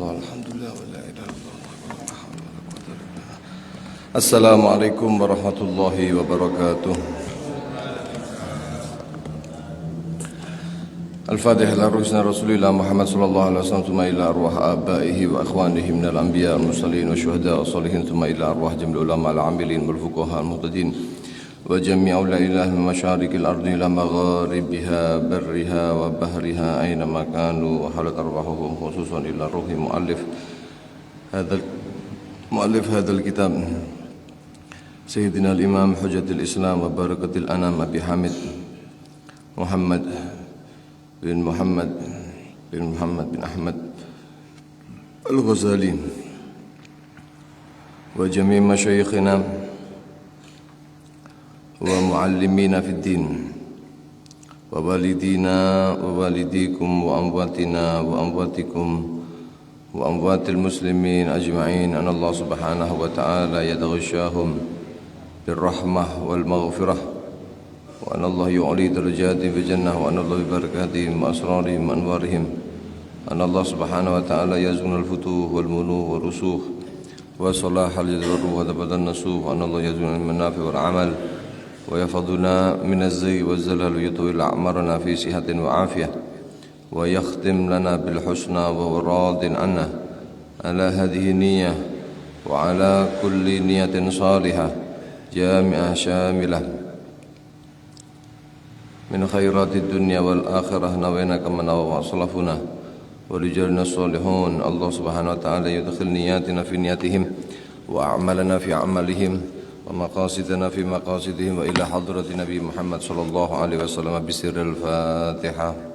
illallah, alhamdulillah, wa la ilaha illallah, wa la hawla wa la quwwata illa billah. Assalamualaikum warahmatullahi wabarakatuh. Al-Fatihah ila ruhina Rasulillah Muhammad sallallahu alaihi wasallam, thumma ila arwah abaihi wa ikhwanihi minal anbiya wal mursalin wa syuhada wa salihin, thumma ila arwah jamil ulama al-amilin wal fuqaha al-muhtadin wa jami'u la ilaha min masyariqil ardi ila magharibiha barriha wa bahriha aina ma kanu, wa halat arwahuhum khususan ila ruhi muallif hadzal kitab Sayyidina al-Imam Hujjatul Islam wa Barakatul Anam Abi Hamid Muhammad bin Muhammad bin Ahmad Al-Ghazali wa jami' masyayikhina wa muallimina fid din wa walidina wa walidikum wa amwatina wa amwatikum wa amwatil muslimin ajma'in. An Allah subhanahu wa ta'ala yataghashahum birrahmah wal maghfirah, wa anna Allah yu'li darajati fi jannah, wa anna Allah bi barakatihim wa asrarihim wa anwarihim. Anna Allah subhanahu wa ta'ala yazunu al-futuh wal muluh wal rusukh wa salah al-jadr wa tabadan nasuh, wa anna Allah yazunu al-manafi wal amal wa yafaduna min az-zayy wa zalal, wa yutawil a'marana fi sihatin wa afiyah, wa yakhtim lana bil husna wa huwa radin anna ala hadhihi niyyah wa ala kulli niyatin salihah jami'ah syamilah min khairatid dunya wal akhirah. Nawayna kama nawa salafuna wa rijalna salihun. Allah subhanahu wa ta'ala yudkhil niyatina fi niyatihim wa a'malana fi a'malihim wa maqasidana fi maqasidihim, wa ila hadrati Nabi Muhammad sallallahu alaihi wasallam bi sirril Fatihah.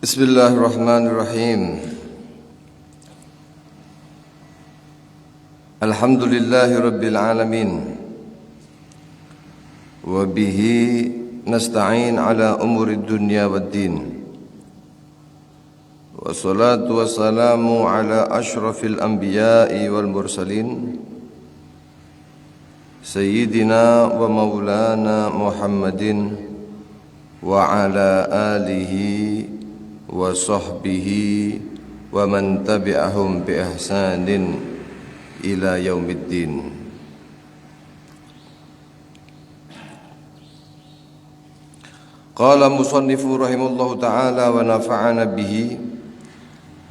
Bismillahirrahmanirrahim. Alhamdulillahi rabbil alamin, wa bihi nasta'in ala umurid dunya wad din, wa salatu wassalamu ala ashrafil anbiya'i wal mursalin sayyidina wa maulana Muhammadin wa ala alihi wa sahbihi wa man tabi'ahum bi ihsanin ila yaumiddin. Qala musannifu rahimahullahu ta'ala wa nafa'ana bihi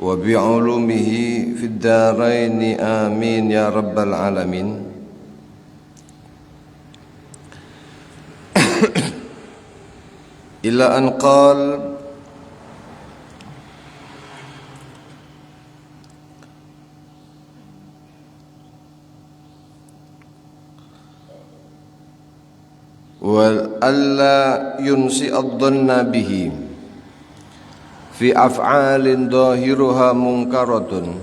wa bi 'ulumihi fid dharain amin ya rabbal alamin. Ila an qala wa alla yunsi ad-dhanna bihi fi af'alin dhahiruha munkaratun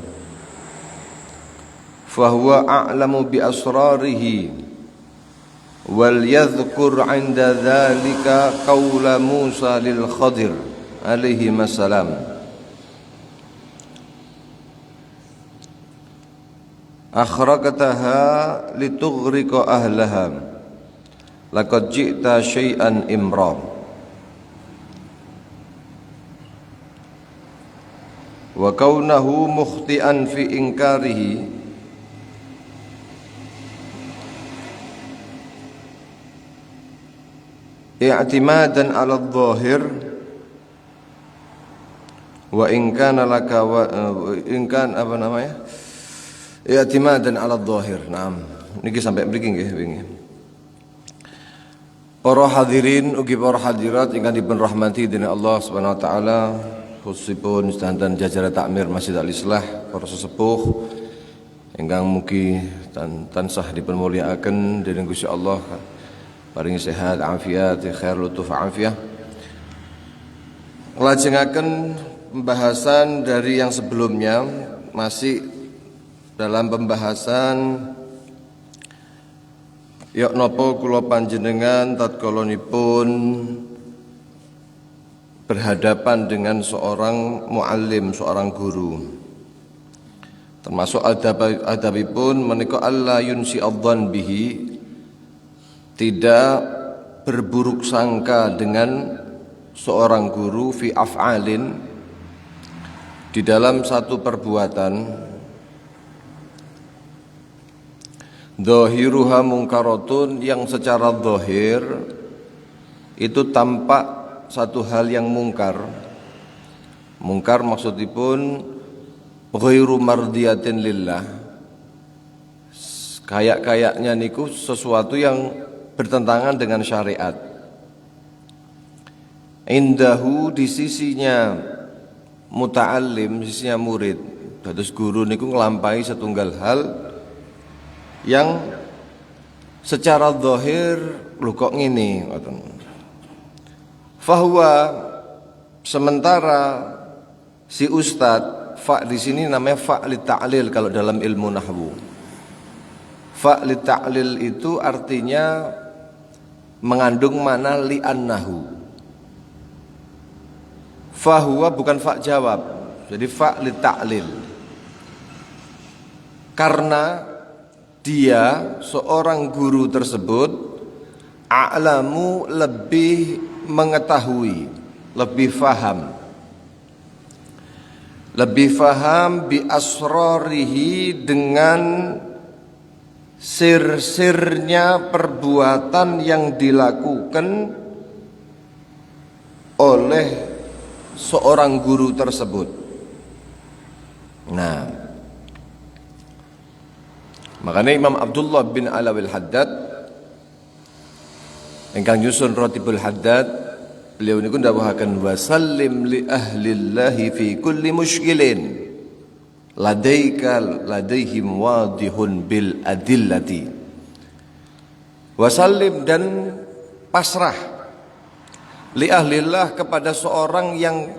fahuwa a'lamu bi asrarihi wal yadhkur 'inda dhalika qawla Musa lil Khadir alaihi assalam akhraqtaha litughriqa ahlaha laqad ji'ta syai'an imra. Wa kaunahu mukhti'an fi inkarihi i'timadan 'ala adh-dhahir wa in kana laka wa in kan apa namanya i'timadan 'ala adh-dhahir. Naam, niki sampai mriki nggih wingi. Para hadirin ugi para hadirat ingkang dipun rahmati dening Allah Subhanahu wa taala, khususipun sedanten jajaran takmir Masjid Al-Islah, para sesepuh ingkang mugi tansah dipun mulyakaken dening Gusti Allah, paringi sehat, afiat, khair, lutuf, afiah. Nglajengaken pembahasan dari yang sebelumnya masih dalam pembahasan yok nopo kula panjenengan tatkalonipun berhadapan dengan seorang muallim, seorang guru. Termasuk adabipun menika alla yunsi adzan bihi, tidak berburuk sangka dengan seorang guru fi af'alin, di dalam satu perbuatan dhahiruha munkaratun, yang secara zahir itu tampak satu hal yang mungkar. Mungkar maksudipun ghairu mardiyatin lillah, kayak-kayaknya niku sesuatu yang bertentangan dengan syariat. Indahu, di sisinya muta'allim, sisinya murid. Dados guru niku nglampahi setunggal hal yang secara zahir lho kok ngene ngoten. Fahuwa, sementara si ustad, fa di sini namanya fa li ta'lil kalau dalam ilmu nahwu. Fa li ta'lil itu artinya mengandung mana li annahu. Fahuwa bukan fa jawab, jadi fa li ta'lil. Karena dia, seorang guru tersebut, a'lamu, lebih mengetahui, lebih faham bi asrarihi, dengan sir-sirnya perbuatan yang dilakukan oleh seorang guru tersebut. Nah, makanya Imam Abdullah bin Alawil Haddad ingkang nyusun Ratibul Haddad, beliau niku ndawuhaken wasallim li ahlillahi fi kulli musykilin ladaihim wadihun bil adillati. Wasallim, dan pasrah, li ahlillah, kepada seorang yang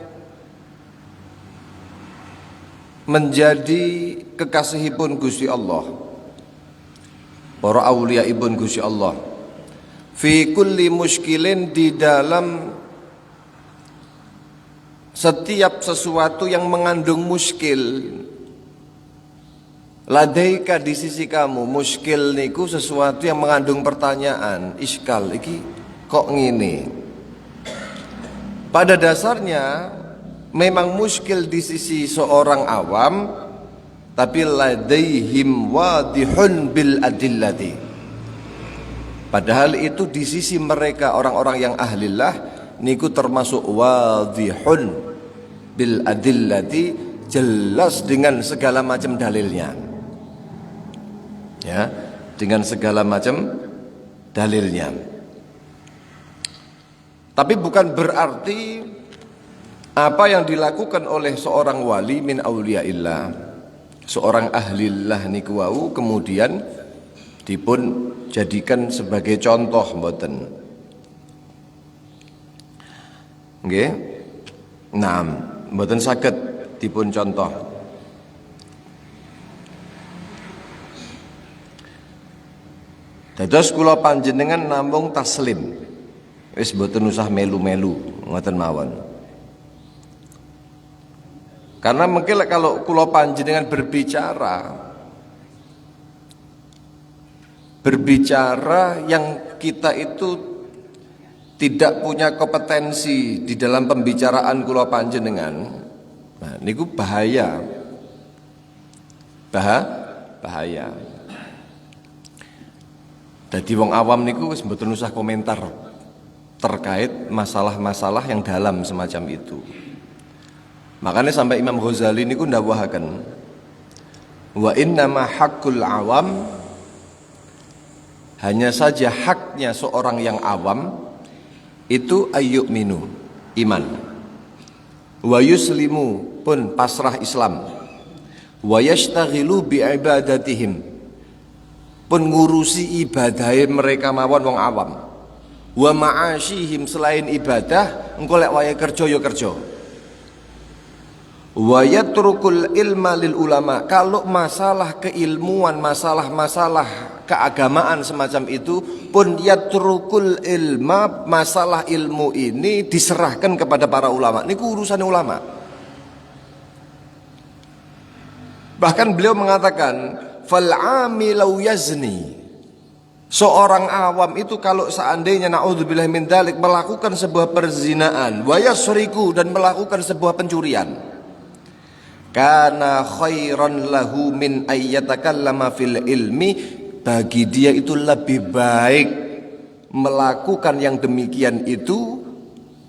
menjadi kekasihipun Gusti Allah, para auliaipun Gusti Allah, fi kulli muskilin, di dalam setiap sesuatu yang mengandung muskil. Ladaika, di sisi kamu. Muskil niku sesuatu yang mengandung pertanyaan, iskal, iki kok ngene. Pada dasarnya memang muskil di sisi seorang awam, tapi ladaihim wadihun bil adillati. Padahal itu di sisi mereka orang-orang yang ahlillah niku termasuk wadihun bil adillati, jelas dengan segala macam dalilnya. Ya, dengan segala macam dalilnya. Tapi bukan berarti apa yang dilakukan oleh seorang wali min auliyaillah, seorang ahlillah niku wau, kemudian dipun jadikan sebagai contoh, mboten. Nggih. Nah, mboten saged dipun contoh. Dados kula panjenengan namung taslim, wis mboten usah melu-melu, ngoten mawon. Karena mungkin kalau kula panjenengan berbicara yang kita itu tidak punya kompetensi di dalam pembicaraan kula panjenengan, nah niku bahaya. Dadi wong awam niku wis mboten usah komentar terkait masalah-masalah yang dalam semacam itu. Makanya sampai Imam Ghazali niku ndawuhaken, wa innama haqqul awam, hanya saja haknya seorang yang awam itu ayyuminu, iman, wa yuslimu, pun pasrah Islam, wa yashtaghilu bi ibadatihim, pun ngurusi ibadah mereka mawon wong awam, wa ma'asyihim, selain ibadah engko lek wayahe kerja ya kerja, Wa yatrukul ilma lil ulama. Kalau masalah keilmuan, masalah-masalah keagamaan semacam itu pun yatrukul ilma, masalah ilmu ini diserahkan kepada para ulama. Ini urusan ulama. Bahkan beliau mengatakan fal amilau yazni. Seorang awam itu kalau seandainya naudzubillah min dzalik melakukan sebuah perzinaan, wa yasriku, dan melakukan sebuah pencurian, kana khairan lahu min ayyatakallama fil ilmi, bagi dia itu lebih baik melakukan yang demikian itu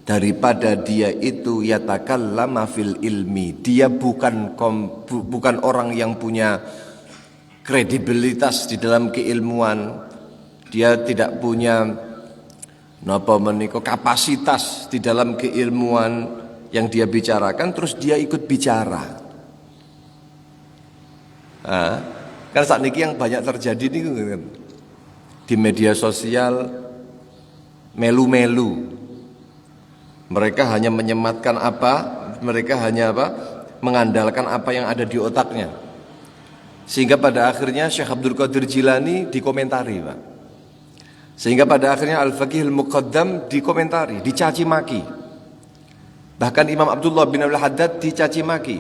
daripada dia itu yatakallama fil ilmi. Dia bukan orang yang punya kredibilitas di dalam keilmuan. Dia tidak punya kapasitas di dalam keilmuan yang dia bicarakan, terus dia ikut bicara. Kan saat ini yang banyak terjadi nih kan, di media sosial melu-melu. Mereka hanya menyematkan mengandalkan apa yang ada di otaknya. Sehingga pada akhirnya Syekh Abdul Qadir Jilani dikomentari, Pak. Sehingga pada akhirnya Al-Faqih Al-Muqaddam dikomentari, dicaci maki. Bahkan Imam Abdullah bin Abdul Haddad dicaci maki.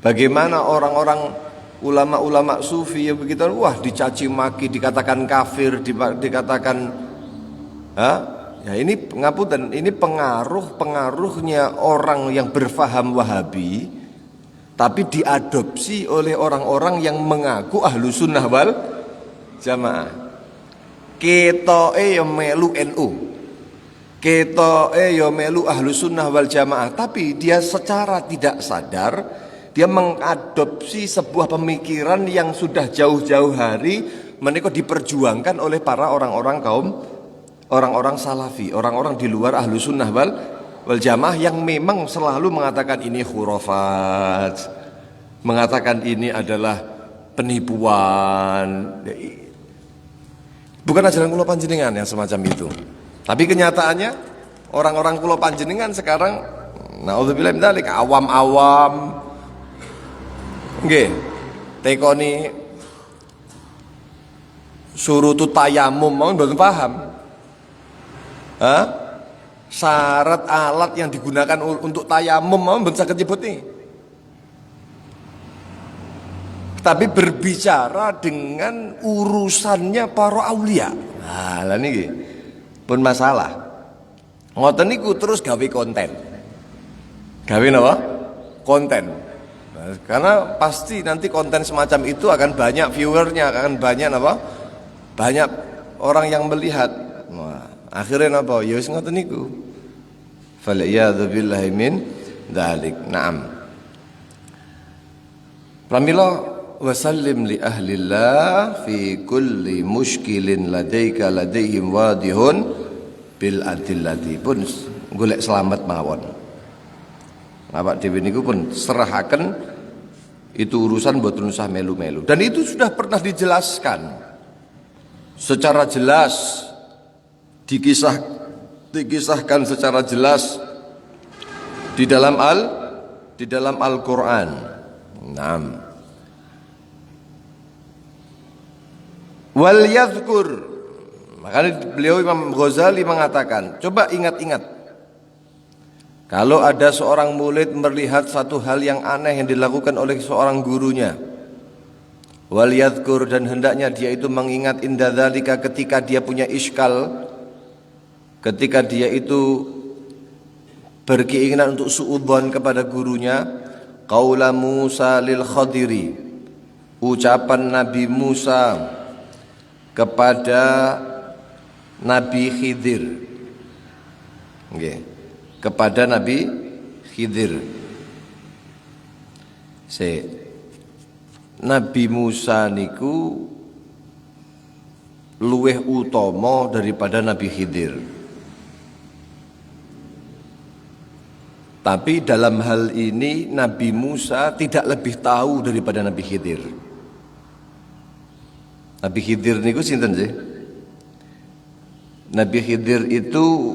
Bagaimana orang-orang ulama-ulama sufi yang begitu, wah dicaci maki, dikatakan kafir, dikatakan ya ini ngapunten, ini pengaruhnya orang yang berfaham Wahabi tapi diadopsi oleh orang-orang yang mengaku ahlu sunnah wal jamaah. Ketoke ya melu NU, ketoke ya melu ahlu sunnah wal jamaah, tapi dia secara tidak sadar dia mengadopsi sebuah pemikiran yang sudah jauh-jauh hari menika diperjuangkan oleh para orang-orang salafi, orang-orang di luar ahlu sunnah wal jamaah yang memang selalu mengatakan ini khurafat, mengatakan ini adalah penipuan. Bukan ajaran kula panjenengan yang semacam itu. Tapi kenyataannya orang-orang kula panjenengan sekarang naudzubillah min dzalik awam-awam nggih tekoni surutut tayamum mau mboten paham. Syarat alat yang digunakan untuk tayamum mau mboten saged nyebut nih. Tapi berbicara dengan urusannya para aulia. Nah, lah niki pun masalah. Ngoten niku terus gawe konten. Gawe napa? Konten. Nah, karena pasti nanti konten semacam itu akan banyak viewernya, akan banyak apa? Banyak orang yang melihat. Nah, akhirnya napa? Ya wis ngoten niku. Fal iyadzu billahi min dzalik. Naam. Pramila wasallim li ahlillah fi kulli muskilin ladaihim wadihun bil adillati, pun golek selamat mawon. Awak dhewe niku pun serahaken itu urusan mboten usah melu-melu. Dan itu sudah pernah dijelaskan secara jelas, dikisahkan secara jelas di dalam Al-Qur'an. Naam. Wal yadhkur, makanya beliau Imam Ghazali mengatakan, coba ingat-ingat, kalau ada seorang murid melihat satu hal yang aneh yang dilakukan oleh seorang gurunya, wal yadhkur, dan hendaknya dia itu mengingat inda dzalika, ketika dia punya iskal, ketika dia itu berkeinginan untuk suudzon kepada gurunya, qaula Musa lil Khadiri, ucapan Nabi Musa kepada Nabi Khidir. Okay. Kepada Nabi Khidir. Nabi Musa niku luweh utama daripada Nabi Khidir. Tapi dalam hal ini Nabi Musa tidak lebih tahu daripada Nabi Khidir. Nabi Khidir niku sinten sih? Nabi Khidir itu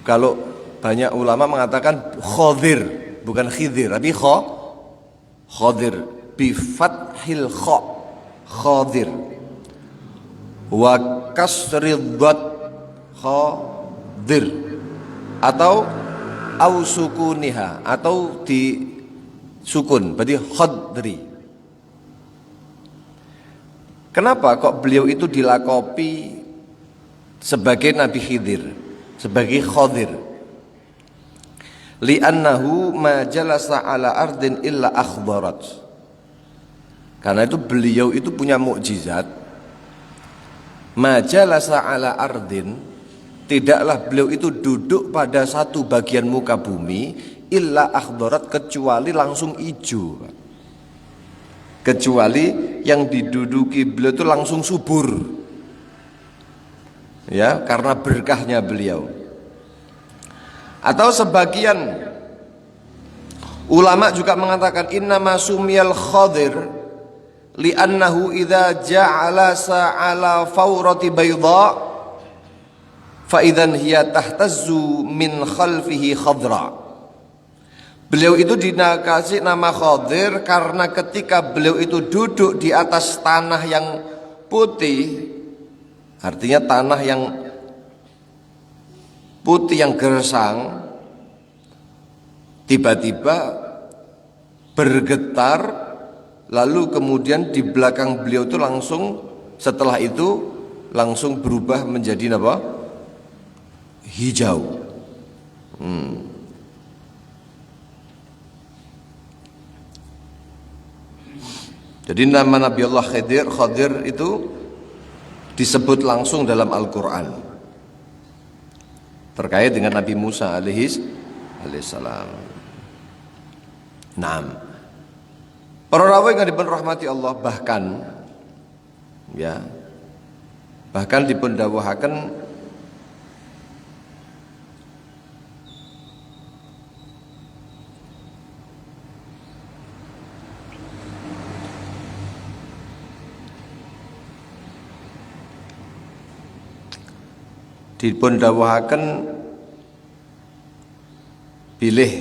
kalau banyak ulama mengatakan Khadir, bukan Khidir, tapi Khadir bi fathil kha, Khadir. Wa kasri dhad, Khadir. Atau au sukuniha, atau di sukun, berarti Khadri. Kenapa kok beliau itu dilakopi sebagai Nabi Khidir, sebagai Khadir? Li'annahu ma jalasa ala ardin illa akhbarat. Karena itu beliau itu punya mukjizat. Ma jalasa ala ardin, tidaklah beliau itu duduk pada satu bagian muka bumi illa akhbarat, kecuali langsung hijau. Kecuali yang diduduki beliau itu langsung subur, ya, karena berkahnya beliau. Atau sebagian ulama juga mengatakan innama sumiyal Khadir li'annahu idza ja'ala sa'ala fawrati bayda fa idzan hiya tahtazzu min khalfihi khadra. Beliau itu dikasih nama Khadir karena ketika beliau itu duduk di atas tanah yang putih, artinya tanah yang putih yang gersang, tiba-tiba bergetar, lalu kemudian di belakang beliau itu langsung, setelah itu langsung berubah menjadi apa? Hijau. Jadi nama Nabi Allah Khadir itu disebut langsung dalam Al-Quran terkait dengan Nabi Musa alaihissalam. Naam. Para rawuh yang dipun rahmati Allah, bahkan dipun dawuhaken bilih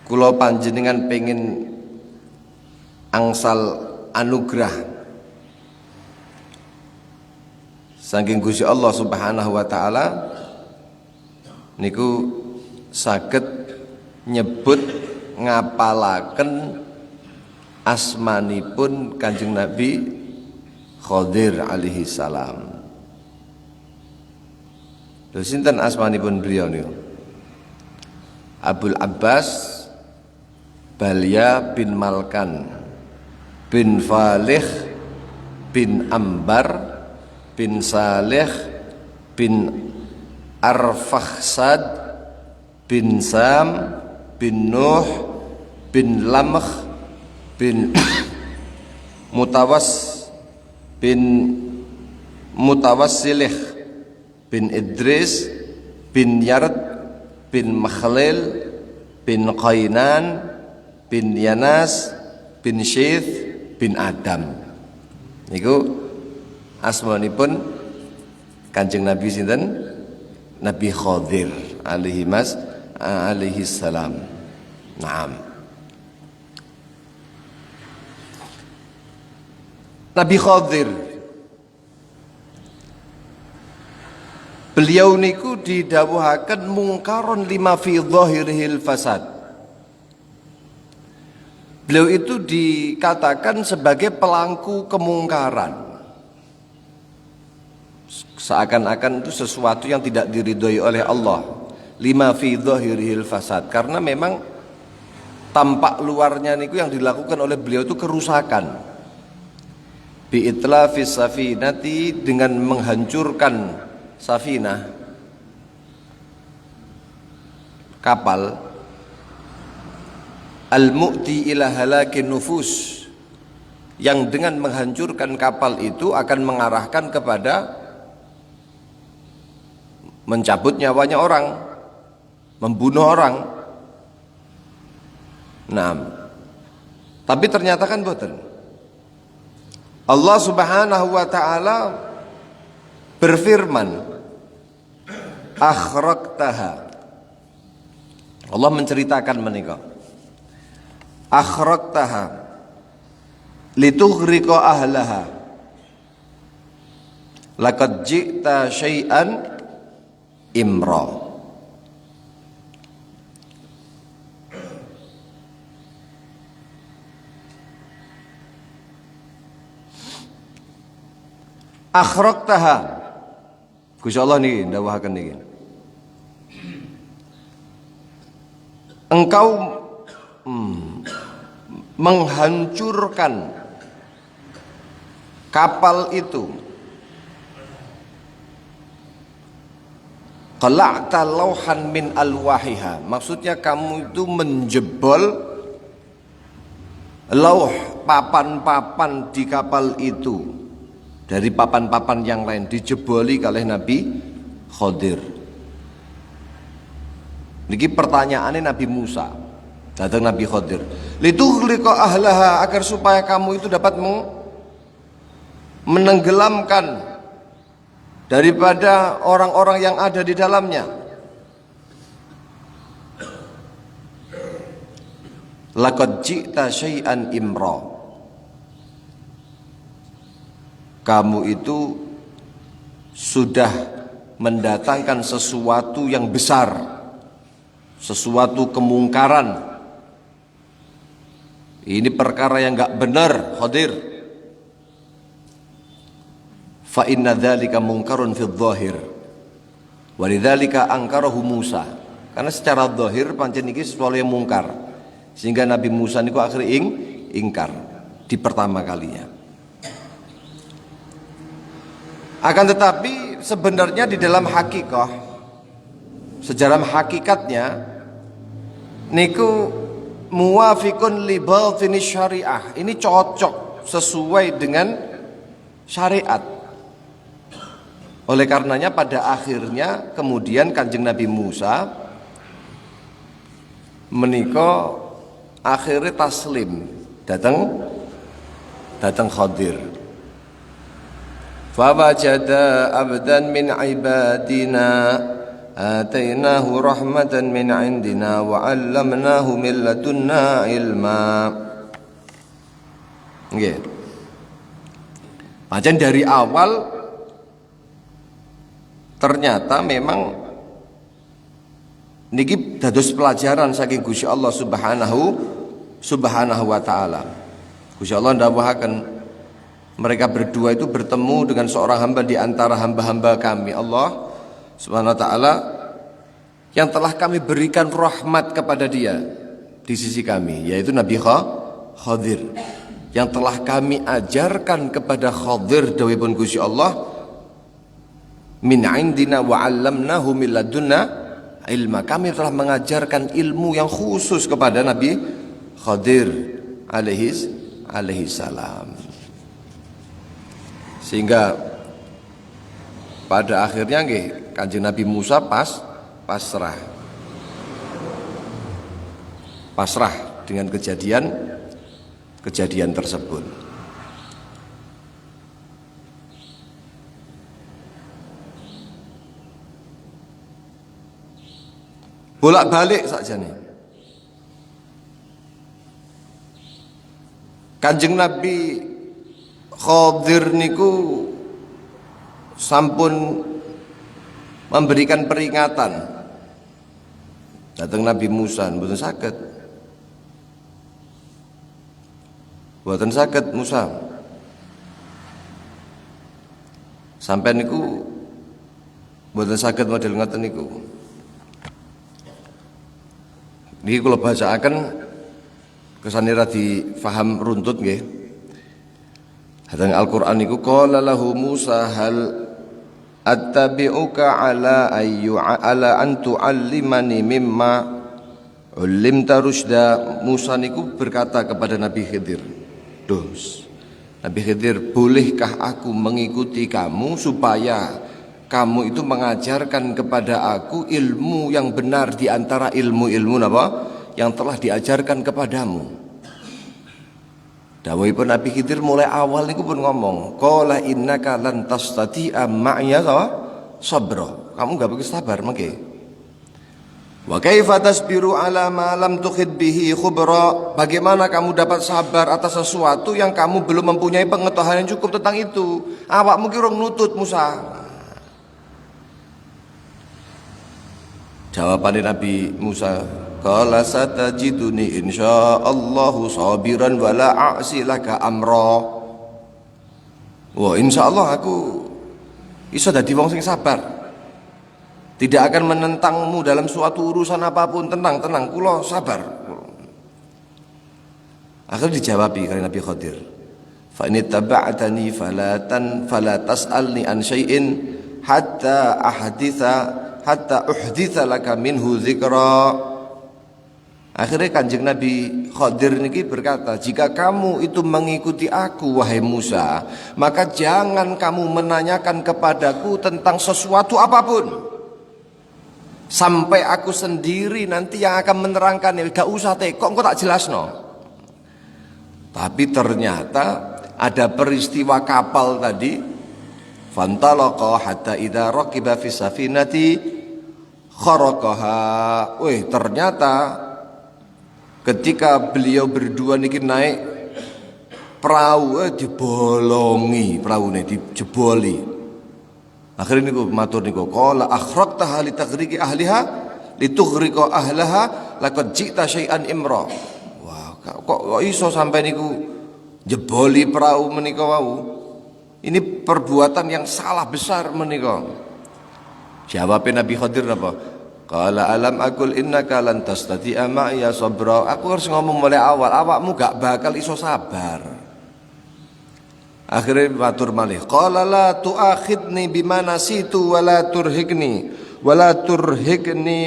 kula panjenengan pengen angsal anugerah saking Gusti Allah Subhanahu wa taala niku saged nyebut ngapalaken asmanipun Kanjeng Nabi Khadir alaihi salam. Lho sinten asmanipun beliau niku? Abul Abbas Balya bin Malkan bin Falih bin Ambar bin Salih bin Arfakhsad bin Sam bin Nuh bin Lamh bin Mutawassilih bin Idris bin Yard bin Makhlil bin Qainan bin Yanas bin Syith bin Adam. Niku asmanipun Kanjeng Nabi sinten? Nabi Khadir alaihi salam. Naam. Nabi Khadir, beliau niku didhawuhaken mungkaron lima fi dhahirihil fasad. Beliau itu dikatakan sebagai pelangku kemungkaran. Seakan-akan itu sesuatu yang tidak diridhoi oleh Allah. Lima fi dhahirihil fasad, karena memang tampak luarnya niku yang dilakukan oleh beliau itu kerusakan. Bi itlafis safinati, dengan menghancurkan safinah, kapal, al-mu'ti ila halakin nufus, yang dengan menghancurkan kapal itu akan mengarahkan kepada mencabut nyawanya orang, membunuh orang. Nah, tapi ternyata kan boten. Allah Subhanahu wa taala berfirman, akhraqtaha, Allah menceritakan menika. Akhraqtaha litughriqa ahlaha. Laqad ji'ta syai'an imra. Akhraqtaha. Gusti Allah niki ndawuhaken niki. Engkau menghancurkan kapal itu. Qala'ta lauhan min alwahiha. Maksudnya kamu itu menjebol lauh, papan-papan di kapal itu. Dari papan-papan yang lain dijeboli oleh Nabi Khidir. Niki pertanyaannya Nabi Musa. Datang Nabi Khidir. Litughliqa ahlaha, agar supaya kamu itu dapat menenggelamkan daripada orang-orang yang ada di dalamnya. Laqad ji'ta syai'an imra. Kamu itu sudah mendatangkan sesuatu yang besar, sesuatu kemungkaran. Ini perkara yang enggak benar, Khidir. Fa inna dzalika munkarun fi dzahir. Wa lidzalika ankarahu Musa. Karena secara zahir pancen iki sesuatu yang mungkar. Sehingga Nabi Musa niku akhirnya ingkar di pertama kalinya. Akan tetapi sebenarnya di dalam hakikah, sejarah hakikatnya niku muwafiqun li batini syariah. Ini cocok sesuai dengan syariat. Oleh karenanya pada akhirnya kemudian Kanjeng Nabi Musa menika akhirnya taslim datang Khidir. Fawajada abdan min ibadina atainahu rahmatan min indina wa 'allamnahu min ladunna ilma. Nggih. Pancen dari awal ternyata memang niki dados pelajaran saking Gusti Allah Subhanahu wa taala. Gusti Allah ndawuhaken mereka berdua itu bertemu dengan seorang hamba di antara hamba-hamba kami, Allah Subhanahu wa taala, yang telah kami berikan rahmat kepada dia di sisi kami, yaitu Nabi Khidir, yang telah kami ajarkan kepada Khidir dawuhipun Gusti Allah, min indina wa 'allamnahu min ladunna ilma. Kami telah mengajarkan ilmu yang khusus kepada Nabi Khidir alaihi salam. Sehingga pada akhirnya nggih Kanjeng Nabi Musa pasrah dengan kejadian tersebut. Bolak-balik saja nih. Kanjeng Nabi Khidir niku sampun memberikan peringatan. Datang Nabi Musa mboten saged Musa. Sampai niku mboten saged model ngoten niku. Niki kula bacaaken kesane ra difaham runtut nggih. Hadang Al-Qur'an niku qala lahu Musa hal attabi'uka ala an tu'allimani mimma ulimta rusyda. Musa niku berkata kepada Nabi Khidir, Nabi Khidir, bolehkah aku mengikuti kamu supaya kamu itu mengajarkan kepada aku ilmu yang benar di antara ilmu-ilmu apa yang telah diajarkan kepadamu. Dawuhipun Nabi Khidir mulai awal niku pun ngomong, qala innaka lan tastati'a ma'iya sabra. Kamu enggak bisa sabar mengke. Wa kaifa tasbiru ala ma lam tukhid bihi khubra? Bagaimana kamu dapat sabar atas sesuatu yang kamu belum mempunyai pengetahuan yang cukup tentang itu? Awakmu ki urung nutut Musa. Jawabannya Nabi Musa, qala satajiduni insyaallahu sabiran wala a'si laka amra. Wah, insyaallah aku iso dadi wong sing sabar. Tidak akan menentangmu dalam suatu urusan apapun. Tenang, kula sabar. Akhirnya dijawabi oleh Nabi Khadir, fa in taba'tani fala tas'alni an syai'in hatta uhditha laka minhu dzikra. Akhirnya Kanjeng Nabi Khadir niki berkata, jika kamu itu mengikuti aku wahai Musa, maka jangan kamu menanyakan kepadaku tentang sesuatu apapun sampai aku sendiri nanti yang akan menerangkan. Gak usah kok engko tak jelasno. Tapi ternyata ada peristiwa kapal tadi, fantalaqa hatta idza raqiba fi safinati kharaqaha. Ternyata ketika beliau berdua niki naik perahu, dibolongi peraune, dijeboli. Akhirnya niku matur niku, qala akhraqtaha li taghriqi ahliha litughriqa ahlaha laqad ji'ta syai'an imra. Wah, kok iso sampai niku jeboli perahu menika wau. Ini perbuatan yang salah besar menika. Jawabnya Nabi Khadir apa? Qala alam aqul innaka lan tastati'a ma'iya sabra. Aku harus ngomong mulai awal, awakmu gak bakal iso sabar. Akhirnya matur malih, qala la tu'akhidni bima nasitu wala turhikni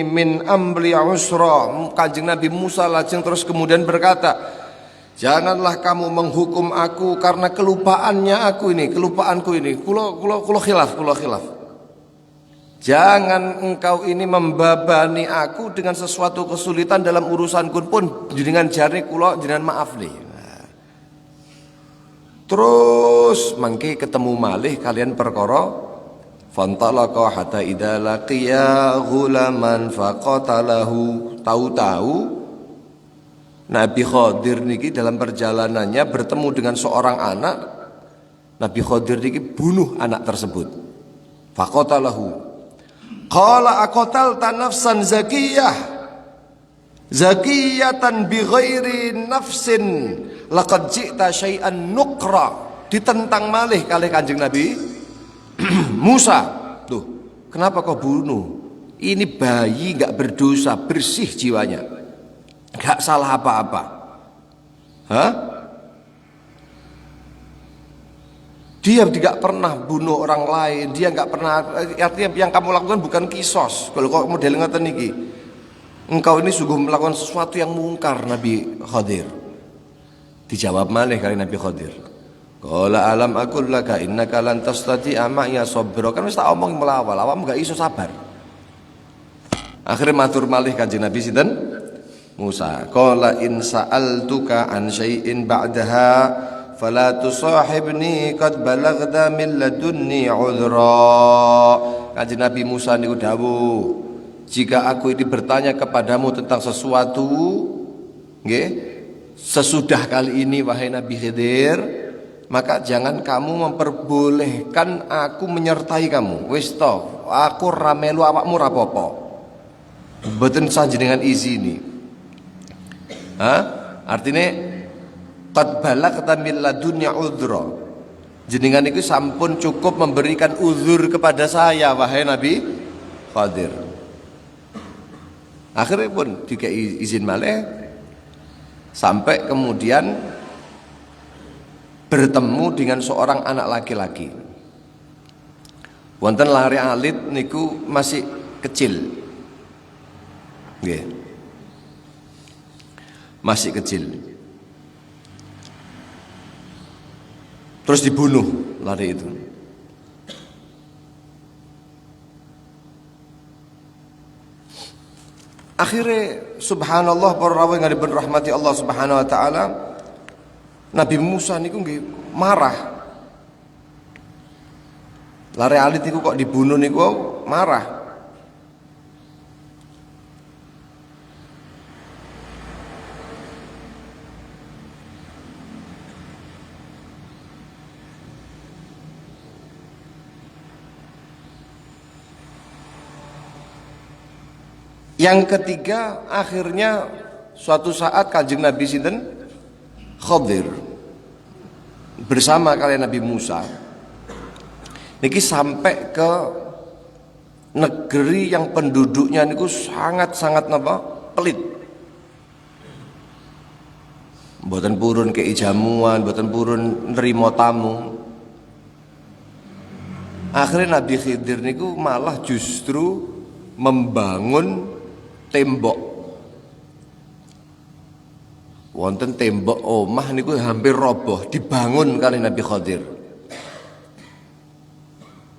min amri usra. Kanjeng Nabi Musa lajeng terus kemudian berkata, janganlah kamu menghukum aku karena kelupaanku ini. Kulo khilaf. Jangan engkau ini membebani aku dengan sesuatu kesulitan dalam urusanku pun dengan jari kulo jenengan maaf nih. Terus mangke ketemu malih kalian perkara, fantalaqa hatta idza laqiya ghulaman faqatalahu. Tahu-tahu Nabi Khadir niki dalam perjalanannya bertemu dengan seorang anak. Nabi Khadir niki bunuh anak tersebut. Faqatalahu. Qala aqatalta nafsan zakiyatan bighairi nafsin laqad ji'ta syai'an nukra. Ditentang malih kali Kanjeng Nabi Musa. Tuh, kenapa kau bunuh? Ini bayi gak berdosa, bersih jiwanya, gak salah apa-apa. Dia tidak pernah bunuh orang lain, dia gak pernah. Artinya yang kamu lakukan bukan kisos. Kalau kau model ngeten niki, engkau ini sungguh melakukan sesuatu yang mungkar. Nabi Khadir dijawab malih kali Nabi Khadir, qala alam aqul laka innaka lan tastati'a ma'iya sabra. Kan wis tak omong melawal, awakmu gak iso sabar. Akhirnya matur malih Kanjeng Nabi sinten? Musa, qala in sa'altuka an syai'in ba'daha fala tusahibni qad balaghta min ladunni udhra. Kanjeng Nabi Musa niku dawuh, jika aku ini bertanya kepadamu tentang sesuatu, nggih, sesudah kali ini wahai Nabi Khidir, maka jangan kamu memperbolehkan aku menyertai kamu. Wis to, aku ra melu awakmu ra apa-apa. Mboten sanjenengan izini. Artinya qad balaghta min ladunya udhra. Jenengan itu sampun cukup memberikan uzur kepada saya wahai Nabi Khadir. Akhirnya pun dikei izin malih. Sampai kemudian bertemu dengan seorang anak laki-laki. Wonten lare alit niku masih kecil. Nggih. Masih kecil. Terus dibunuh lare itu. Akhirnya subhanallah para rawuh yang dipun rahmati Allah Subhanahu wa taala, Nabi Musa niku nggih marah. Lare alit niku kok dibunuh niku marah. Yang ketiga, akhirnya suatu saat Kanjeng Nabi sinten Khadir bersama kalian Nabi Musa niki sampai ke negeri yang penduduknya niku sangat-sangat napa pelit. Mboten purun ke jamuan, mboten purun nerima tamu. Akhirnya Nabi Khidir niku malah justru membangun tembok. Wonten tembok omah niku hampir roboh, dibangun kali Nabi Khidir.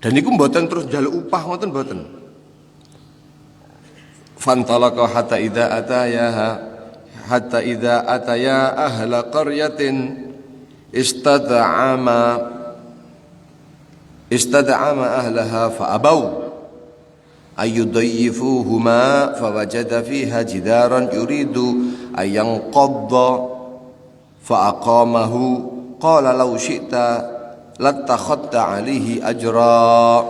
Dan niku mboten terus njaluk upah ngoten mboten. Fantalaqa hatta idza ataya ahla qaryatin istad'ama ahlaha fa'abau ayyudayyifuhuma fawajada fiha jidaran yuridu ayyanqadda fa'aqamahu qala law syi'ta lattakhadta alaihi ajra.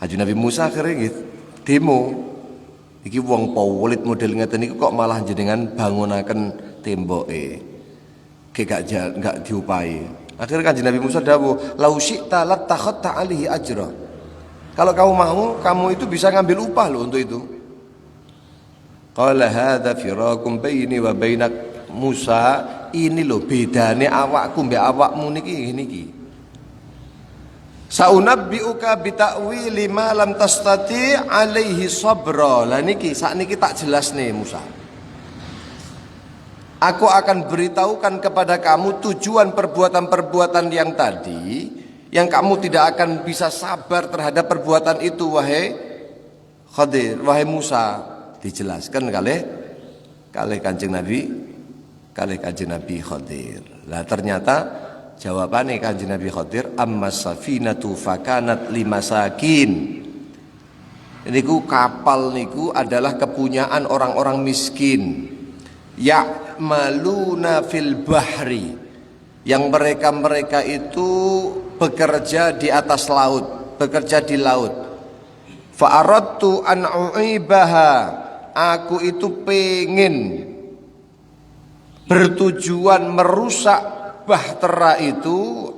Haji Nabi Musa akhirnya gitu demo iki wong paulit model ngeten niku kok malah jenengan bangunaken temboke gak diupahi. Akhirnya Kanjeng Nabi Musa dawuh lau syi'ta lattakhadta alaihi ajra. Kalau kamu mau, kamu itu bisa ngambil upah loh untuk itu. Qala hadza firaqum baini wa bainak Musa, ini loh bedane awakku mbek awakmu niki. Saunabbiuka bita'wili ma lam tastati alaihi sabra. Lah niki sakniki tak jelas nih Musa. Aku akan beritahukan kepada kamu tujuan perbuatan-perbuatan yang tadi, yang kamu tidak akan bisa sabar terhadap perbuatan itu wahai Khadir, wahai Musa. Dijelaskan kalih Kanjeng Nabi Khadir. Lah ternyata jawabannya Kanjeng Nabi Khadir ammas safinatu fakanat limasakin. Niku kapal niku adalah kepunyaan orang-orang miskin. Ya'maluna fil bahri, yang mereka itu bekerja di atas laut, bekerja di laut. Fa'aradtu an u'ibaha, aku itu pengen bertujuan merusak bahtera itu,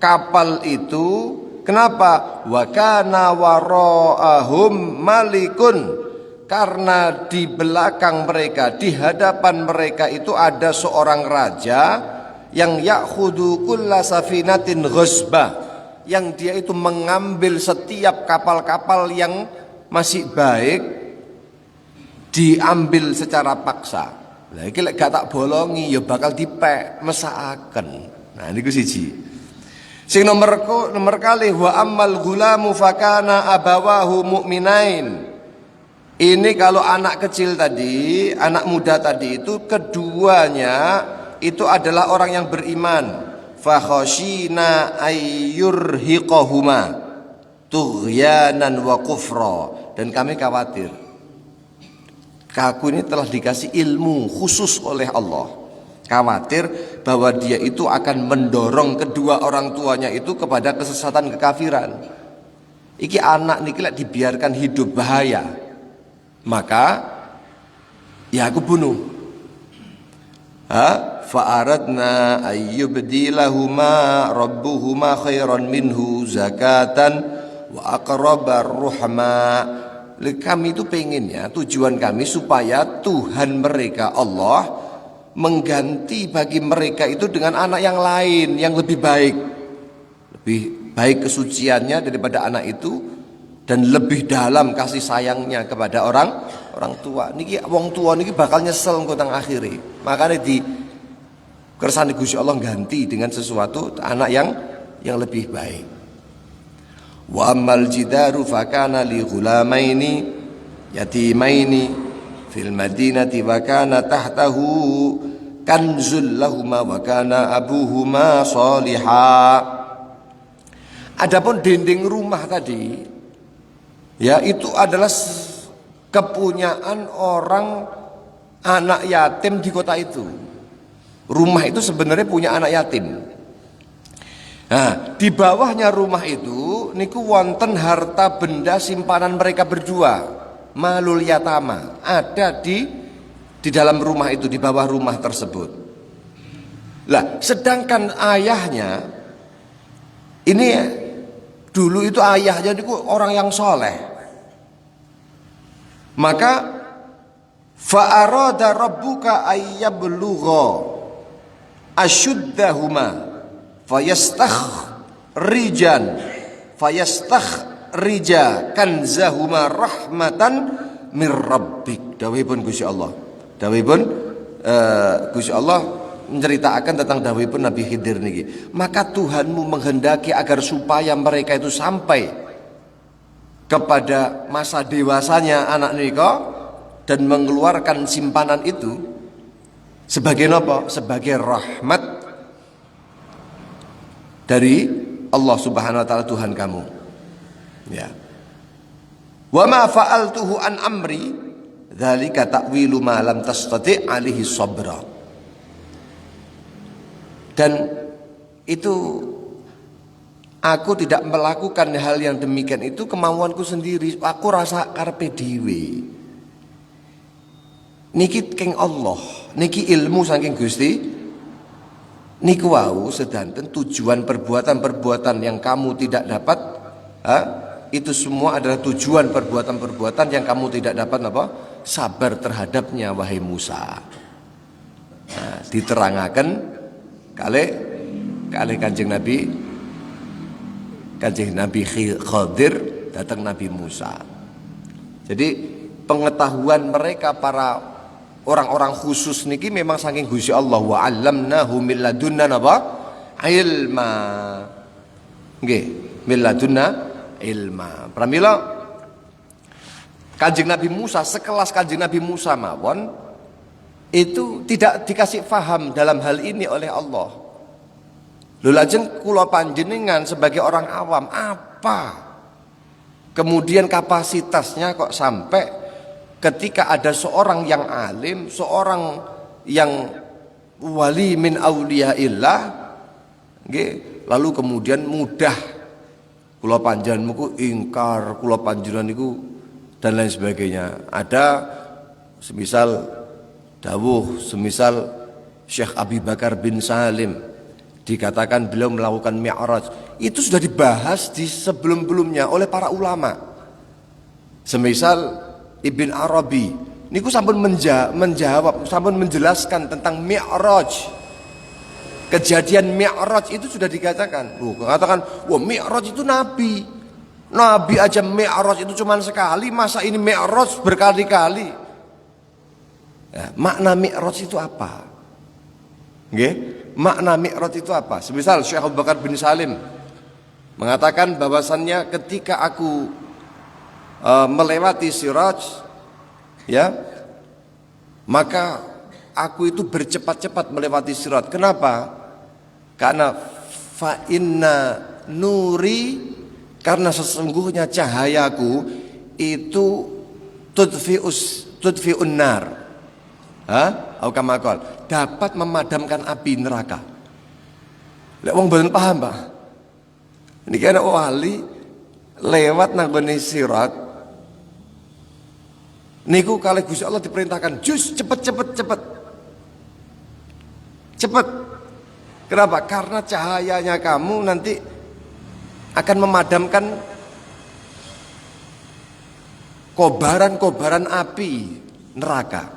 kapal itu. Kenapa? Wa kana wara'ahum malikun, karena di belakang mereka, di hadapan mereka itu ada seorang raja yang ya'khudhu kulla safinatin ghasbah, yang dia itu mengambil setiap kapal-kapal yang masih baik, diambil secara paksa. Lah iki lek gak tak bolongi ya bakal dipek mesakaken. Nah niku siji. Sing nomor kali wa ammal ghulamu fakana abawahu mu'minain. Ini kalau anak kecil tadi, anak muda tadi itu keduanya itu adalah orang yang beriman. Fa khashina ayyurhiqahuma tughyanan wa kufra. Dan kami khawatir, aku ini telah dikasih ilmu khusus oleh Allah, khawatir bahwa dia itu akan mendorong kedua orang tuanya itu kepada kesesatan, kekafiran. Iki anak niki lek dibiarkan hidup bahaya, maka ya aku bunuh. Fa'aradna ayyubdilahuma rabbuhuma khairan minhu zakatan wa aqrabar ruhma. Kami itu pengennya, tujuan kami supaya Tuhan mereka Allah mengganti bagi mereka itu dengan anak yang lain yang lebih baik kesuciannya daripada anak itu, dan lebih dalam kasih sayangnya kepada orang tua. Niki wong tua niki bakal nyesel engko tang akhire. Makanya di kersane Gusti Allah ganti dengan sesuatu anak yang lebih baik. Wa ammal jidaru fakana li ghulamaini yatimaini fil madinati wa kana tahtahu kanzul lahuma wa kana abuhuma salihah. Adapun dinding rumah tadi, ya itu adalah kepunyaan orang anak yatim di kota itu. Rumah itu sebenarnya punya anak yatim. Nah, di bawahnya rumah itu niku wonten harta benda simpanan mereka berdua. malul yatama, ada di dalam rumah itu, di bawah rumah tersebut. Lah, sedangkan ayahnya ini dulu itu ayahnya itu orang yang soleh. Maka fa'arada rabbuka ayyablugha ashuddahuma fayastakhrija kanzahuma rahmatan mir rabbik. Dawuhipun Gusti Allah. Dawuhipun Gusti Allah menceritakan tentang dawuhipun Nabi Khidir niki. Maka Tuhanmu menghendaki agar supaya mereka itu sampai kepada masa dewasanya anak nika dan mengeluarkan simpanan itu sebagai apa? Sebagai rahmat dari Allah Subhanahu wa taala Tuhan kamu. Ya. Wa ma fa'altuhu an amri dzalika ta'wilu ma lam tastati' alaihi sabra. Dan itu aku tidak melakukan hal yang demikian itu kemauanku sendiri. Aku rasa karepe dhewe. Niki keng Allah, niki ilmu saking Gusti. Niku wau sedanten tujuan perbuatan-perbuatan yang kamu tidak dapat, itu semua adalah tujuan perbuatan-perbuatan yang kamu tidak dapat apa? Sabar terhadapnya wahai Musa. Nah, diterangkan kali Kanjeng Nabi Khidir datang Nabi Musa. Jadi pengetahuan mereka para orang-orang khusus niki memang saking Gusti Allah. Wa 'allamnahu min ladunna apa? Ilma. Nggih, min ladunna ilma. Pramila Kanjeng Nabi Musa sekelas Kanjeng Nabi Musa mawon itu tidak dikasih faham dalam hal ini oleh Allah. Lho lajeng kula panjenengan sebagai orang awam apa kemudian kapasitasnya kok sampai ketika ada seorang yang alim, seorang yang wali min auliyaillah nggih, lalu kemudian mudah kula panjenengan niku ingkar, kula panjenengan niku dan lain sebagainya. Ada semisal dawuh, semisal Syekh Abi Bakar bin Salim dikatakan beliau melakukan mi'raj, itu sudah dibahas di sebelum-belumnya oleh para ulama. Semisal Ibn Arabi niku sampun menjawab, sampun menjelaskan tentang mi'raj. Kejadian mi'raj itu sudah dikatakan. Mengatakan, wah mi'raj itu nabi. Nabi aja mi'raj itu cuma sekali, masa ini mi'raj berkali-kali. Ya, makna mi'raj itu apa? Nggih? Makna mi'raj itu apa? Semisal Syekh Abu Bakar bin Salim mengatakan bahwasannya ketika aku melewati Siraj, ya, maka aku itu bercepat-cepat melewati Siraj. Kenapa? Karena fa inna nuri, karena sesungguhnya cahayaku itu tudfi'un nar. Aukamakol dapat memadamkan api neraka. Lek wong boten paham, Pak. Niki ana wali lewat nanggone sirat. Niku kalih Gusti Allah diperintahkan, "Jus cepet." Cepet. Kenapa? Karena cahayanya kamu nanti akan memadamkan kobaran-kobaran api neraka.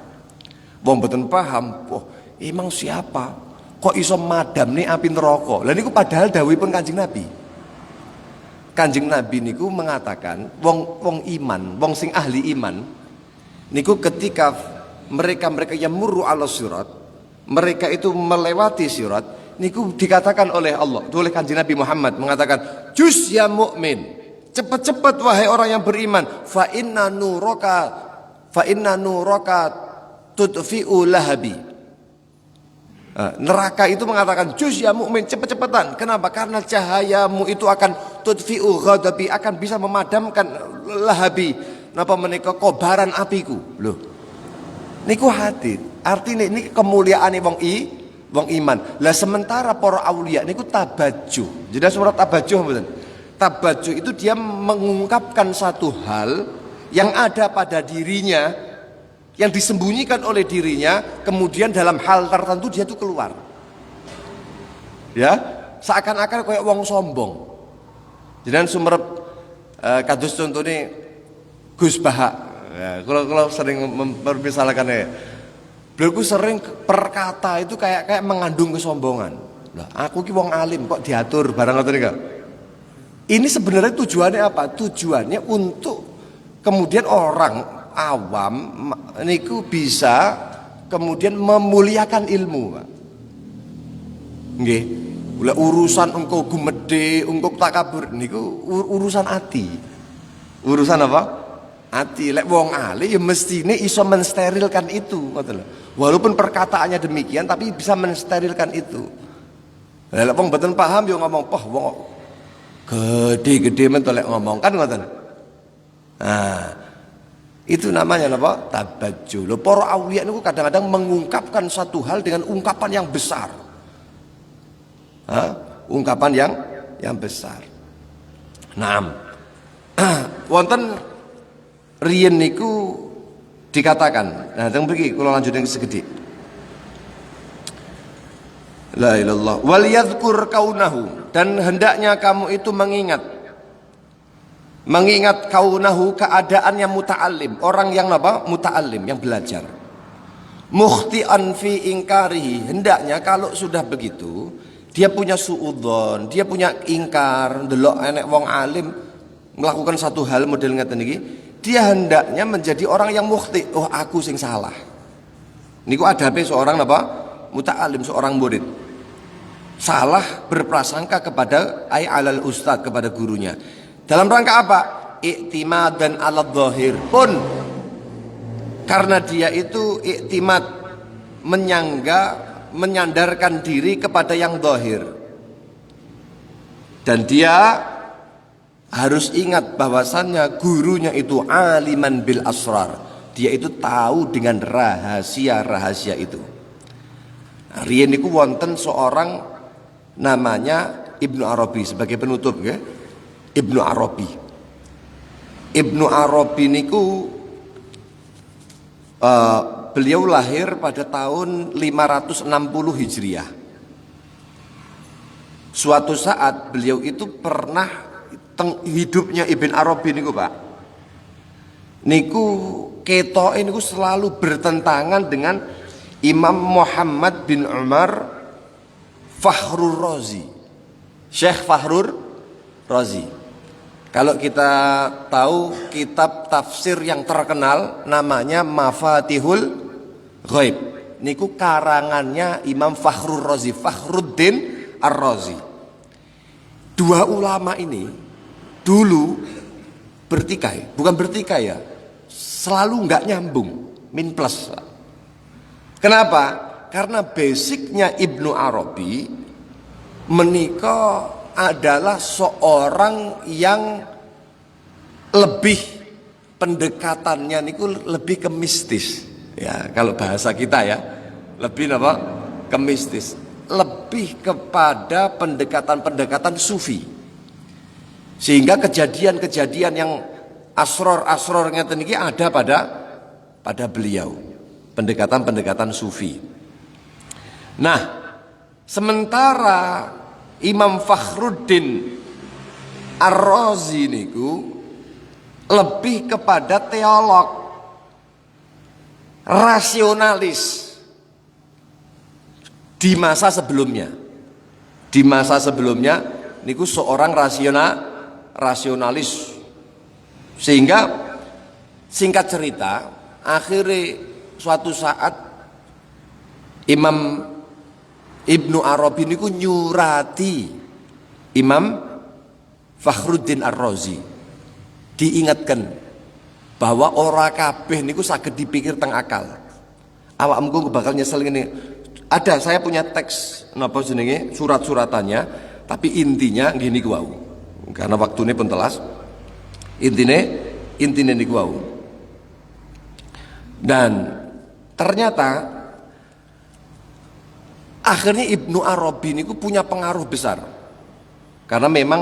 Wong mboten paham, wah emang siapa kok iso madam nih api neraka? Lah niku padahal dawuhipun Kanjeng Nabi. Kanjeng Nabi niku mengatakan wong iman, wong sing ahli iman niku ketika mereka yang murru ala sirat, mereka itu melewati sirat, niku dikatakan oleh Allah, oleh Kanjeng Nabi Muhammad mengatakan, "Jus ya mukmin, cepat-cepat wahai orang yang beriman, fa inna nuraka tudfi'u lahabi." Neraka itu mengatakan, "Jus ya mukmin, cepet-cepetan." Kenapa? Karena cahayamu itu akan tudfi'u ghadabi, akan bisa memadamkan lahabi. Napa menika kobaran apiku. Loh. Niku hati. Artinya ini kemuliaan wong iman. Lah sementara para aulia niku tabajuh. Jadi surat tabajuh mboten. Tabajuh itu dia mengungkapkan satu hal yang ada pada dirinya, yang disembunyikan oleh dirinya, kemudian dalam hal tertentu dia tuh keluar. Ya, seakan-akan kayak wong sombong. Jangan sumerep kados contohnya Gus Bahak. Ya, kalau sering mempermisalkan ya, beliau sering perkata itu kayak mengandung kesombongan. Lah, aku ki wong alim kok diatur barang ngoten iki. Ini sebenarnya tujuannya apa? Tujuannya untuk kemudian orang awam niku bisa kemudian memuliakan ilmu, Pak. Nggih. Ula urusan engkau gumede, engkau takabur niku urusan ati. Urusan apa? Ati. Lek wong alim ya mestine iso mensterilkan itu, ngoten lho. Walaupun perkataannya demikian tapi bisa mensterilkan itu. Lek wong mboten paham yo ngomong, "Poh wong gede-gede men lek ngomong," kan ngoten. Nah, itu namanya apa? Tabajjul. Para aulia niku kadang-kadang mengungkapkan satu hal dengan ungkapan yang besar. Ungkapan yang besar. Naam. Wonten riyen niku dikatakan. Nah, teng mriki kula lanjutin segede. La ilallah wal yadhkur kaunahu, dan hendaknya kamu itu mengingat kaunahu, keadaannya muta'allim, orang yang apa? Muta'allim, yang belajar. Mukhti'an fi ingkarihi, hendaknya kalau sudah begitu dia punya suudzon, dia punya ingkar, ndelok enek wong alim melakukan satu hal model ngeten iki, dia hendaknya menjadi orang yang mukhti. Oh, aku sing salah. Niku adabe seorang apa? Muta'allim, seorang murid. Salah berprasangka kepada alal ustadz, kepada gurunya. Dalam rangka apa? Iktimad dan alat zahir pun, karena dia itu iktimad, menyandarkan diri kepada yang zahir. Dan dia harus ingat bahwasannya gurunya itu aliman bil asrar. Dia itu tahu dengan rahasia-rahasia itu. Riyen niku wonten seorang namanya Ibnu Arabi, sebagai penutup ya. Ibnu Arabi niku beliau lahir pada tahun 560 Hijriah. Suatu saat beliau itu pernah hidupnya Ibn Arabi niku, Pak. Niku ketoke niku selalu bertentangan dengan Imam Muhammad bin Umar Fakhrur Razi. Syekh Fakhrur Razi. Kalau kita tahu kitab tafsir yang terkenal namanya Mafatihul Ghaib, niku karangannya Imam Fakhrur Razi, Fakhruddin Ar-Razi. Dua ulama ini dulu bertikai, bukan bertikai ya, selalu nggak nyambung, min plus. Kenapa? Karena basicnya Ibnu Arabi menikah adalah seorang yang lebih pendekatannya niku lebih ke mistis. Ya, kalau bahasa kita ya, lebih apa? Ke mistis. Lebih kepada pendekatan-pendekatan sufi. Sehingga kejadian-kejadian yang asror-asror ngeten iki ada pada beliau. Pendekatan-pendekatan sufi. Nah, sementara Imam Fakhruddin Ar-Razi niku lebih kepada teolog, rasionalis di masa sebelumnya. Di masa sebelumnya niku seorang rasionalis. Sehingga singkat cerita, akhirnya suatu saat Imam Ibnu Arabi niku nyurati Imam Fakhruddin Ar-Razi, diingatkan bahwa ora kabeh niku saged dipikir teng akal. Awakmu bakal nyesel ngene. Ada, saya punya teks napa jenenge surat-suratannya, tapi intinya nggih niku wau. Karena waktune pun telas. Intine niku wau. Dan ternyata akhirnya Ibnu Arabi niku punya pengaruh besar. Karena memang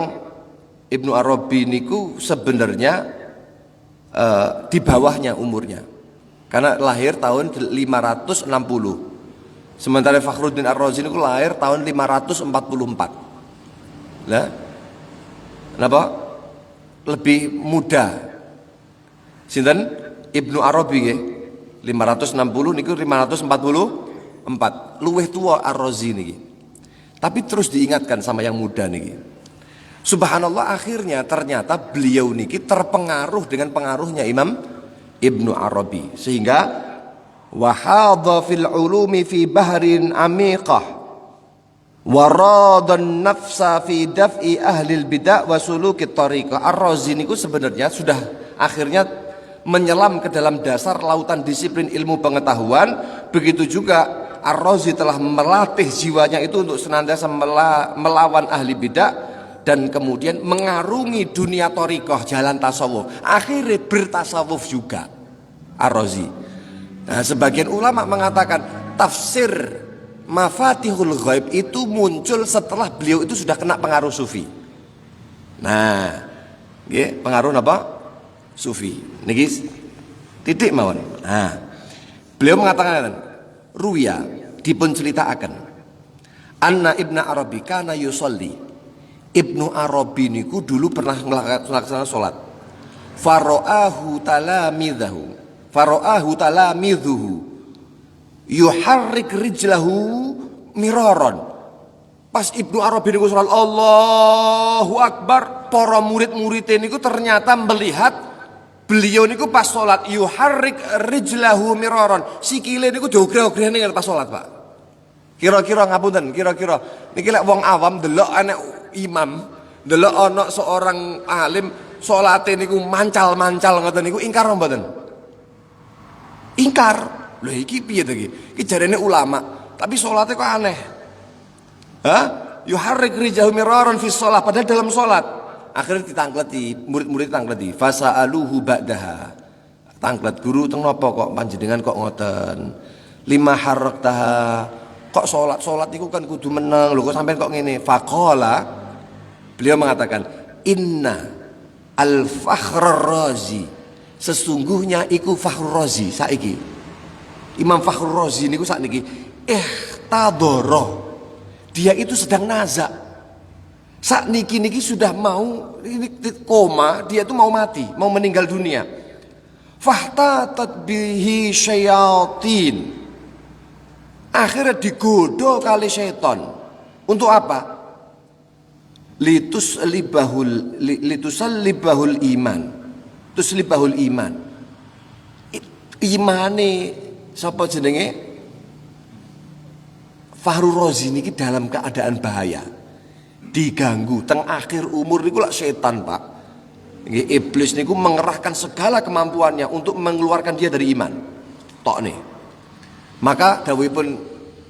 Ibnu Arabi niku sebenarnya di bawahnya umurnya. Karena lahir tahun 560. Sementara Fakhruddin Ar-Razi itu lahir tahun 544. Lah, kenapa? Lebih muda. Sinten? Ibnu Arabi nggih. 560 niku 544. Luwih tua Ar-Razi niki. Tapi terus diingatkan sama yang muda niki. Subhanallah, akhirnya ternyata beliau niki terpengaruh dengan pengaruhnya Imam Ibnu Arabi, sehingga wahadha fil ulumi fi bahrin amiqah waradan nafsa fi daf'i ahlil bid'ah wa sulukit tariqah. Ar-Razi niku sebenarnya sudah akhirnya menyelam ke dalam dasar lautan disiplin ilmu pengetahuan. Begitu juga Ar-Razi telah melatih jiwanya itu untuk senantiasa melawan ahli bid'ah dan kemudian mengarungi dunia thariqah, jalan tasawuf. Akhirnya bertasawuf juga Ar-Razi. Nah, sebagian ulama mengatakan tafsir Mafatihul Ghaib itu muncul setelah beliau itu sudah kena pengaruh sufi. Nah, pengaruh apa? Sufi. Niki titik mawon. Nah, beliau mengatakan ruya dipun ceritakan anna Ibnu Arabi kana yusolli. Ibnu Arabi niku dulu pernah melaksanakan sholat. Faro'ahu talamidhuhu yuharrik rijlahu miraron. Pas Ibnu Arabi niku sholat Allahu Akbar, para murid-muridnya niku ternyata melihat beliau niku pas sholat yuharrik rijlahu miraron. Sikile niku jogreh-jogreh ning pas sholat, Pak. Kira-kira ngapunten, kira-kira niki lek wong awam delok anak imam, delok ana seorang alim salate niku mancal-mancal ngoten niku ingkar mboten? Ingkar. Lho iki piye to iki? Iki jarene ulama, tapi salate kok aneh. Hah? Yuharrik rijahu miraron fi shalah, padahal dalam salat. Akhirnya ditangkleti, murid-murid tangkleti. Fasa'aluhu ba'daha. Tangklet guru teng napa kok panjenengan kok ngoten? Lima haraktaha. Kok sholat itu kan kudu menang lho, kok sampai kok ngene. Faqala, beliau mengatakan inna al-Fakhrur Razi, sesungguhnya iku Fakhrur Razi saiki Imam Fakhrur Razi niku sakniki ihtadara, dia itu sedang nazak sakniki sudah mau ini koma, dia itu mau mati, mau meninggal dunia. Fahtatat bihi syayatin, akhirnya digoda kali setan. Untuk apa? Litusallibahul iman. Tuslibahul iman. Imane sapa jenenge? Fakhrur Razi niki dalam keadaan bahaya. Diganggu teng akhir umur niku lak setan, Pak. Nggih, iblis niku mengerahkan segala kemampuannya untuk mengeluarkan dia dari iman. Tok nih. Maka dawuhipun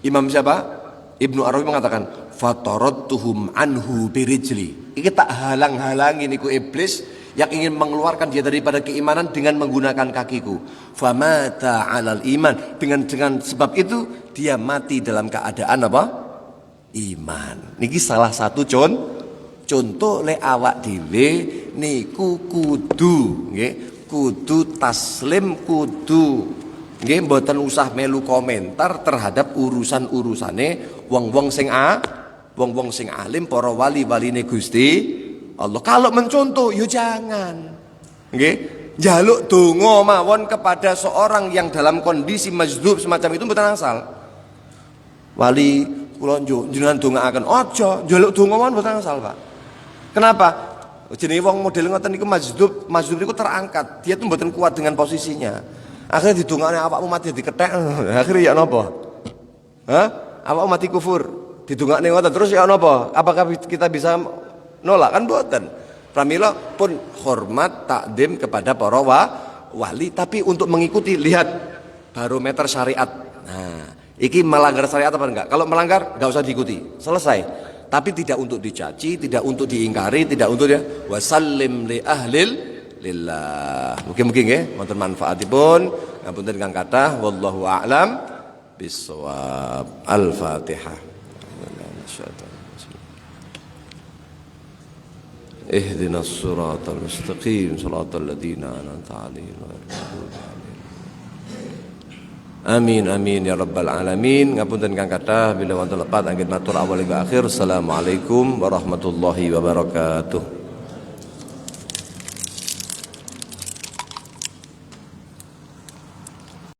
Imam siapa? Ibnu Arabi mengatakan fataradtuhum anhu birijli. Iki tak halang-halangi niku iblis yang ingin mengeluarkan dia daripada keimanan dengan menggunakan kakiku. Famata 'alal iman. Dengan sebab itu dia mati dalam keadaan apa? Iman. Niki salah satu contoh le awak dhewe niku kudu nggih, kudu taslim, kudu nggih mboten usah melu komentar terhadap urusan-urusane wong-wong sing alim, para wali-waline Gusti Allah. Kalau mencontoh yo jangan. Nggih, njaluk donga mawon kepada seorang yang dalam kondisi majdzub semacam itu mboten asal. Wali kula jenengan dongaaken, aja njaluk donga mawon mboten asal, Pak. Kenapa? Jenenge wong model ngoten niku majdzub niku terangkat. Dia tuh mboten kuat dengan posisinya. Akhirnya didongakne awakmu mati dikethek. Akhirnya ya napa? Hah? Awakmu mati kufur. Didongakne ngoten terus ya napa? Apakah kita bisa nolak? Kan mboten. Pramila pun hormat takdim kepada para wali, tapi untuk mengikuti lihat barometer syariat. Nah, iki melanggar syariat apa enggak? Kalau melanggar enggak usah diikuti. Selesai. Tapi tidak untuk dicaci, tidak untuk diingkari, tidak untuk ya wasallim li ahlil lillah. Mungkin nggih wonten manfaatipun. Ngapunten kang kathah wallahu a'lam bissawab. Al-Fatihah. اهدنا الصراط المستقيم صراط الذين أنعمت عليهم غير المغضوب عليهم. Amin amin ya rabbal alamin. Ngapunten kang kathah bila wonten lepat anggen matur awal hingga akhir. Assalamualaikum warahmatullahi wabarakatuh.